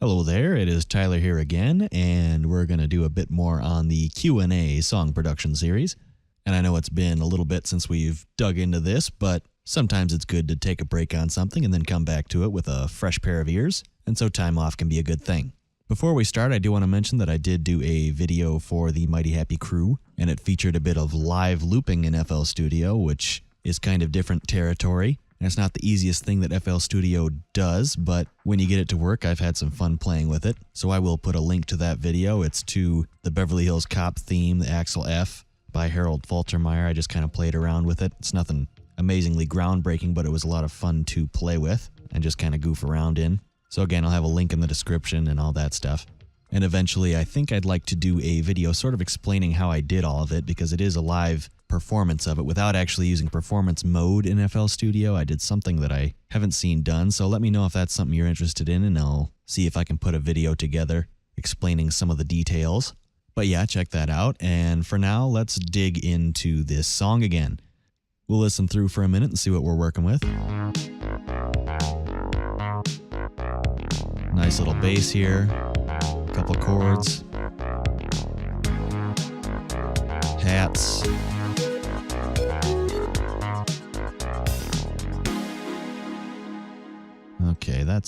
Hello there, it is Tyler here again, and we're going to do a bit more on the Q&A song production series. And I know it's been a little bit since we've dug into this, but sometimes it's good to take a break on something and then come back to it with a fresh pair of ears, and so time off can be a good thing. Before we start, I do want to mention that I did do a video for the Mighty Happy Crew, and it featured a bit of live looping in FL Studio, which is kind of different territory. And it's not the easiest thing that FL Studio does, but when you get it to work, I've had some fun playing with it. So I will put a link to that video. It's to the Beverly Hills Cop theme, the Axel F by Harold Faltermeyer. I just kind of played around with it. It's nothing amazingly groundbreaking, but it was a lot of fun to play with and just kind of goof around in. So again, I'll have a link in the description and all that stuff. And eventually, I think I'd like to do a video sort of explaining how I did all of it, because it is a live performance of it without actually using performance mode in FL Studio. I did something that I haven't seen done, so let me know if that's something you're interested in, and I'll see if I can put a video together explaining some of the details. But yeah, check that out, and for now, let's dig into this song again. We'll listen through for a minute and see what we're working with. Nice little bass here, a couple chords, hats. Okay, I'm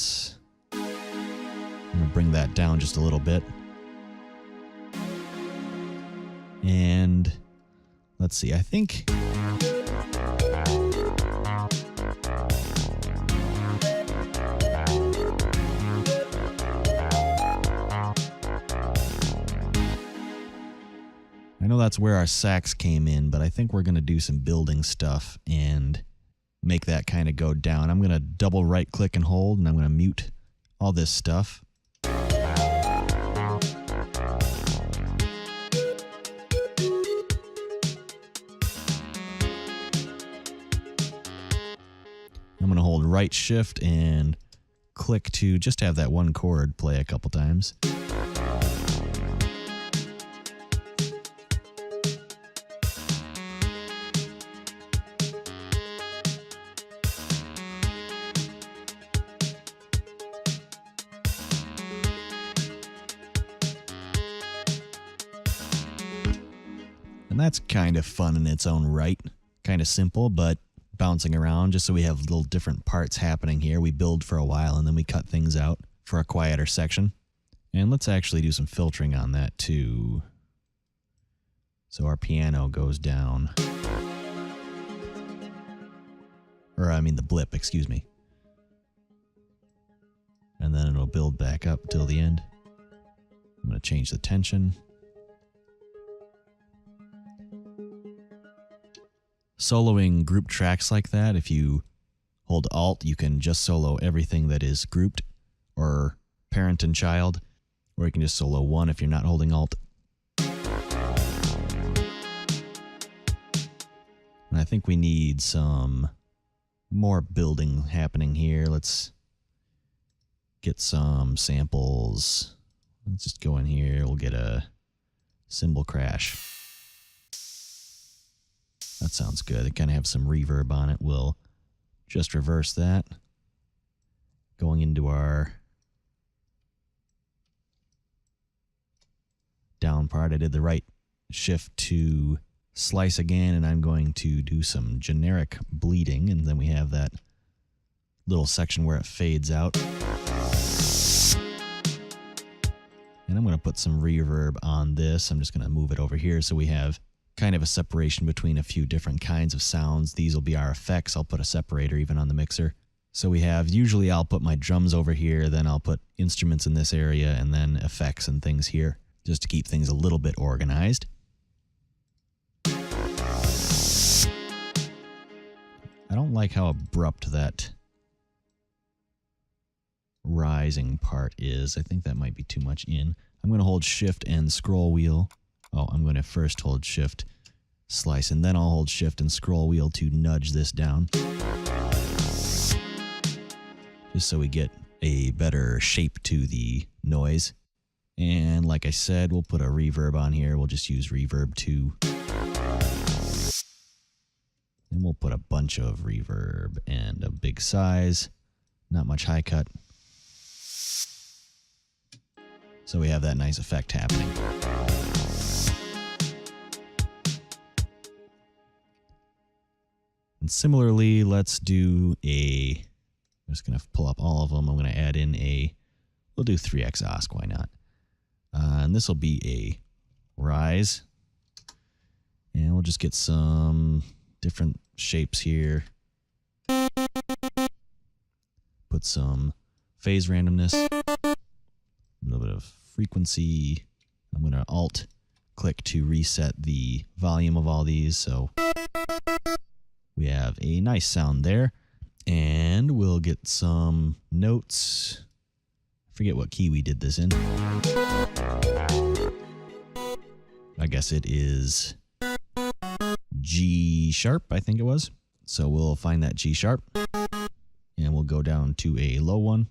gonna bring that down just a little bit. And let's see, I think I know that's where our sax came in, but I think we're going to do some building stuff and make that kind of go down. I'm going to double right click and hold, and I'm going to mute all this stuff. I'm going to hold right shift and click to just have that one chord play a couple times. And that's kind of fun in its own right. Kind of simple, but bouncing around just so we have little different parts happening here. We build for a while and then we cut things out for a quieter section. And let's actually do some filtering on that too. So our piano goes down. Or I mean the blip, excuse me. And then it'll build back up till the end. I'm going to change the tension. Soloing group tracks like that, if you hold Alt, you can just solo everything that is grouped, or parent and child, or you can just solo one if you're not holding Alt. And I think we need some more building happening here. Let's get some samples. Let's just go in here. We'll get a cymbal crash. That sounds good. It kind of have some reverb on it. We'll just reverse that. Going into our down part, I did the right shift to slice again, and I'm going to do some generic bleeding, and then we have that little section where it fades out. And I'm going to put some reverb on this. I'm just going to move it over here so we have kind of a separation between a few different kinds of sounds. These will be our effects. I'll put a separator even on the mixer. So we have, usually I'll put my drums over here, then I'll put instruments in this area, and then effects and things here, just to keep things a little bit organized. I don't like how abrupt that rising part is. I think that might be too much in. I'm going to hold shift and scroll wheel. Oh, I'm going to first hold shift, slice, and then I'll hold shift and scroll wheel to nudge this down. Just so we get a better shape to the noise. And like I said, we'll put a reverb on here. We'll just use reverb 2. And we'll put a bunch of reverb and a big size. Not much high cut. So we have that nice effect happening. And similarly, let's do I'm just going to pull up all of them. I'm going to add in we'll do 3x osc, why not? And this will be a rise. And we'll just get some different shapes here. Put some phase randomness, a little bit of frequency. I'm going to Alt click to reset the volume of all these. So we have a nice sound there. And we'll get some notes. I forget what key we did this in. I guess it is G sharp, I think it was. So we'll find that G sharp. And we'll go down to a low one.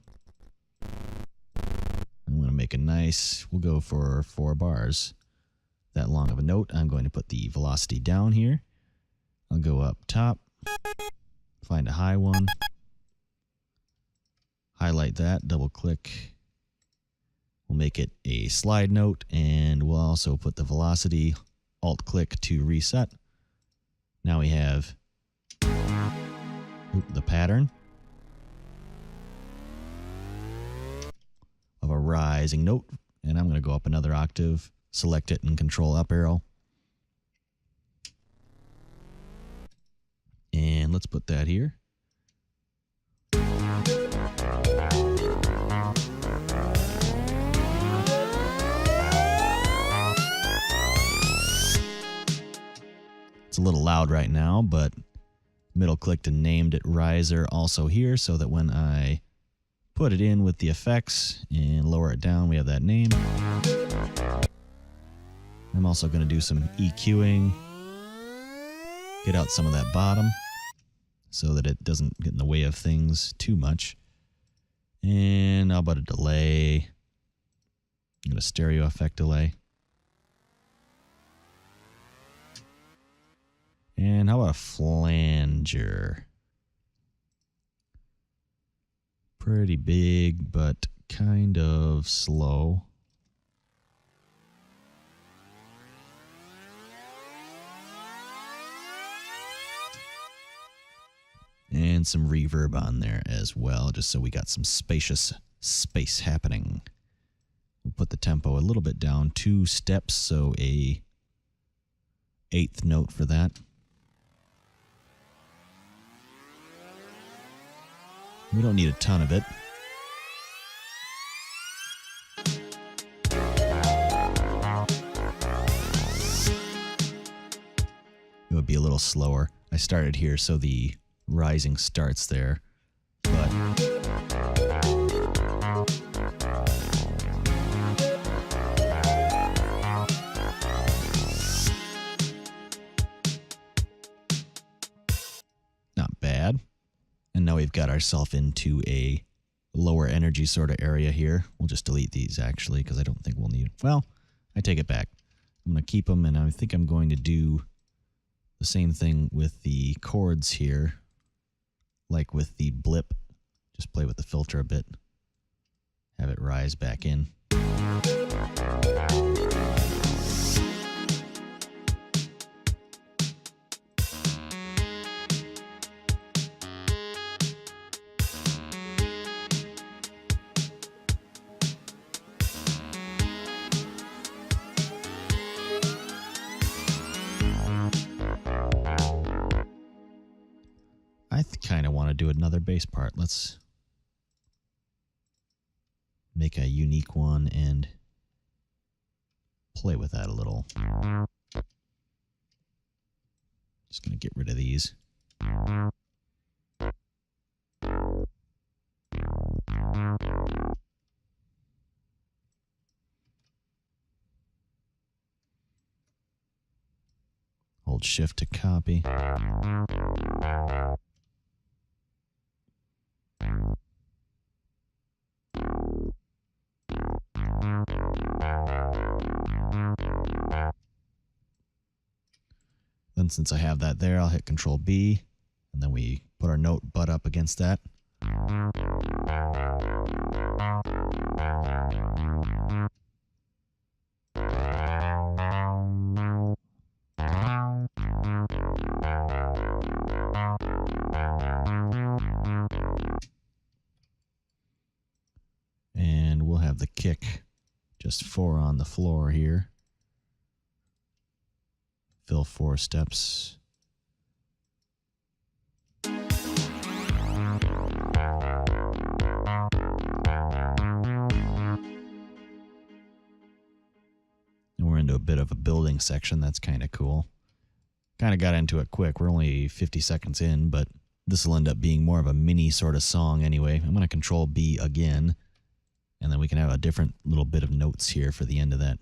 I'm going to make a nice, we'll go for 4 bars. That long of a note. I'm going to put the velocity down here. I'll go up top. Find a high one, highlight that, double click. We'll make it a slide note, and we'll also put the velocity, Alt click to reset. Now we have the pattern of a rising note, and I'm going to go up another octave, select it and control up arrow. And let's put that here. It's a little loud right now, but middle clicked and named it riser also here so that when I put it in with the effects and lower it down, we have that name. I'm also going to do some EQing. Get out some of that bottom so that it doesn't get in the way of things too much. And how about a delay? I'm going to stereo effect delay. And how about a flanger? Pretty big, but kind of slow. And some reverb on there as well, just so we got some spacious space happening. We'll put the tempo a little bit down, 2 steps, so a 8th note for that. We don't need a ton of it. It would be a little slower. I started here, so the rising starts there, but not bad. And now we've got ourselves into a lower energy sort of area here. We'll just delete these actually because I don't think we'll need them. Well, I take it back. I'm going to keep them, and I think I'm going to do the same thing with the chords here. Like with the blip, just play with the filter a bit, have it rise back in. I kind of want to do another bass part. Let's make a unique one and play with that a little. Just going to get rid of these. Hold shift to copy. Then since I have that there, I'll hit Control B, and then we put our note butt up against that. have the kick just 4 on the floor here. Fill 4 steps. And we're into a bit of a building section. That's kind of cool. Kind of got into it quick. We're only 50 seconds in, but this will end up being more of a mini sort of song anyway. I'm going to Control B again, and then we can have a different little bit of notes here for the end of that.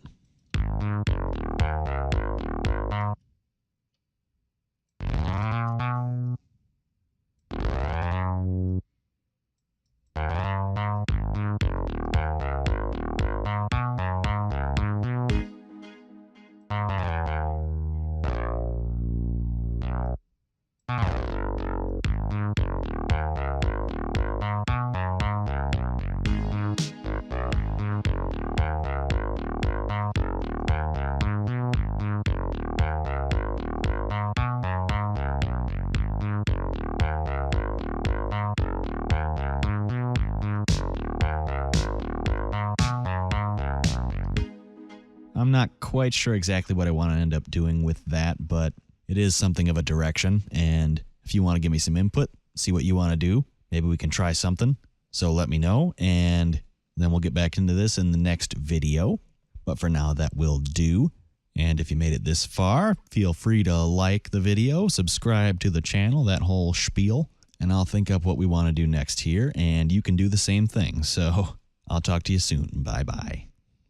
I'm not quite sure exactly what I want to end up doing with that, but it is something of a direction. And if you want to give me some input, see what you want to do, maybe we can try something. So let me know, and then we'll get back into this in the next video. But for now, that will do. And if you made it this far, feel free to like the video, subscribe to the channel, that whole spiel, and I'll think up what we want to do next here, and you can do the same thing. So I'll talk to you soon. Bye-bye.